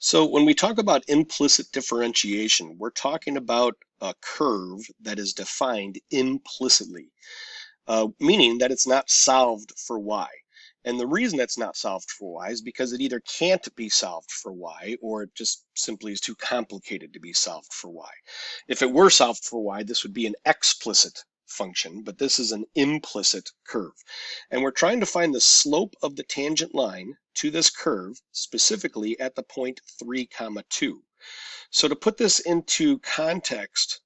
So when we talk about implicit differentiation, we're talking about a curve that is defined implicitly, meaning that it's not solved for y. And the reason it's not solved for y is because it either can't be solved for y or it just simply is too complicated to be solved for y. If it were solved for y, this would be an explicit function, but this is an implicit curve. And we're trying to find the slope of the tangent line to this curve, specifically at the point 3, 2. So to put this into context,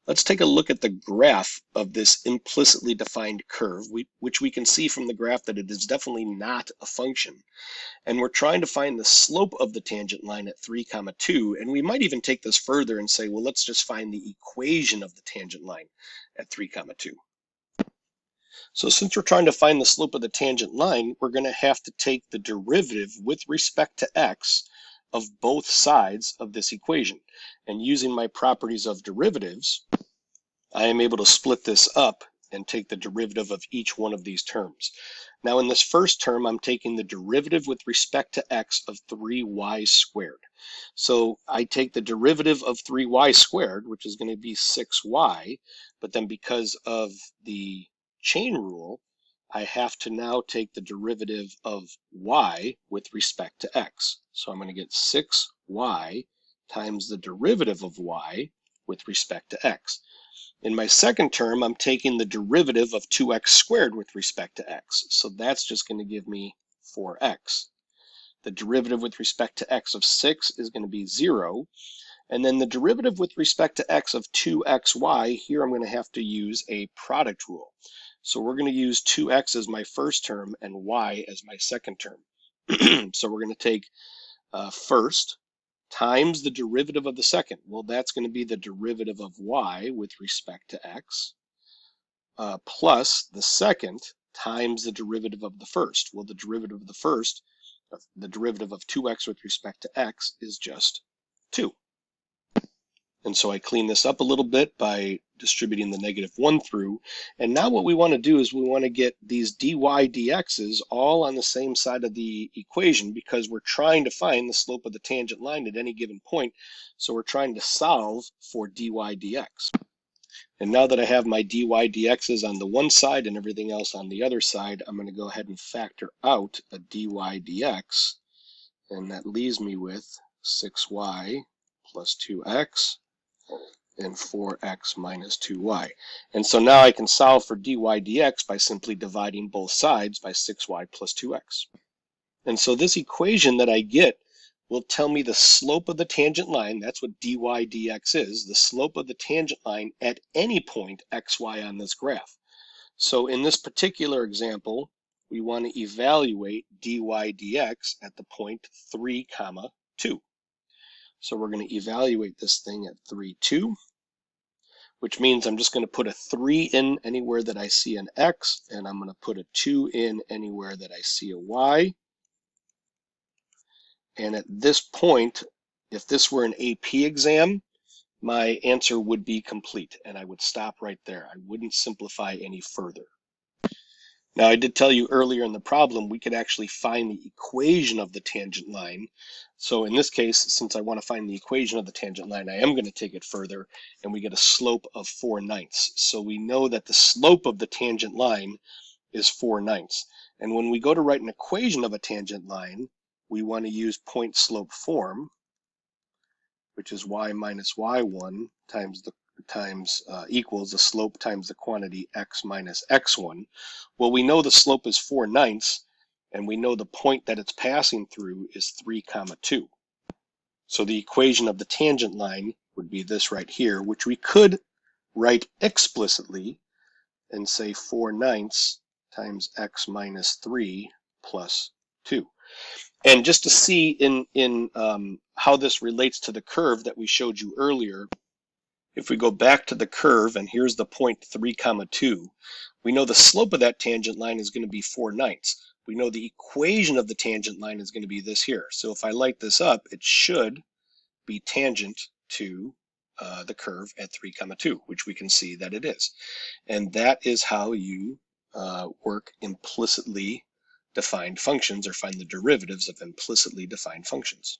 let's take a look at the graph of this implicitly defined curve, which we can see from the graph that it is definitely not a function. And we're trying to find the slope of the tangent line at 3, 2. And we might even take this further and say, well, let's just find the equation of the tangent line at 3, 2. So since we're trying to find the slope of the tangent line, we're going to have to take the derivative with respect to x of both sides of this equation. And using my properties of derivatives, I am able to split this up and take the derivative of each one of these terms. Now in this first term, I'm taking the derivative with respect to x of 3y squared. So I take the derivative of 3y squared, which is going to be 6y, but then because of the chain rule, I have to now take the derivative of y with respect to x. So I'm going to get 6y times the derivative of y with respect to x. In my second term, I'm taking the derivative of 2x squared with respect to x. So that's just going to give me 4x. The derivative with respect to x of 6 is going to be 0. And then the derivative with respect to x of 2xy, here I'm going to have to use a product rule. So we're going to use 2x as my first term and y as my second term. So we're going to take first times the derivative of the second. Well, that's going to be the derivative of y with respect to x, plus the second times the derivative of the first. Well, the derivative of the first, the derivative of 2x with respect to x is just 2. And so I clean this up a little bit by distributing the -1 through. And now what we want to do is we want to get these dy dx's all on the same side of the equation because we're trying to find the slope of the tangent line at any given point. So we're trying to solve for dy dx. And now that I have my dy dx's on the one side and everything else on the other side, I'm going to go ahead and factor out a dy dx. And that leaves me with 6y plus 2x and 4x minus 2y. And so now I can solve for dy dx by simply dividing both sides by 6y plus 2x. And so this equation that I get will tell me the slope of the tangent line. That's what dy dx is, the slope of the tangent line at any point xy on this graph. So in this particular example, we want to evaluate dy dx at the point 3, 2. So we're going to evaluate this thing at 3, 2, which means I'm just going to put a 3 in anywhere that I see an x, and I'm going to put a 2 in anywhere that I see a y. And at this point, if this were an AP exam, my answer would be complete, and I would stop right there. I wouldn't simplify any further. Now, I did tell you earlier in the problem, we could actually find the equation of the tangent line. So in this case, since I want to find the equation of the tangent line, I am going to take it further, and we get a slope of 4/9. So we know that the slope of the tangent line is 4/9. And when we go to write an equation of a tangent line, we want to use point slope form, which is y minus y1 equals the slope times the quantity x minus x1. Well, we know the slope is 4/9, and we know the point that it's passing through is 3, 2. So the equation of the tangent line would be this right here, which we could write explicitly and say 4/9 times x minus 3 plus 2. And just to see in how this relates to the curve that we showed you earlier, if we go back to the curve, and here's the point 3, 2, we know the slope of that tangent line is going to be 4/9. We know the equation of the tangent line is going to be this here. So if I light this up, it should be tangent to the curve at 3, 2, which we can see that it is. And that is how you work implicitly defined functions or find the derivatives of implicitly defined functions.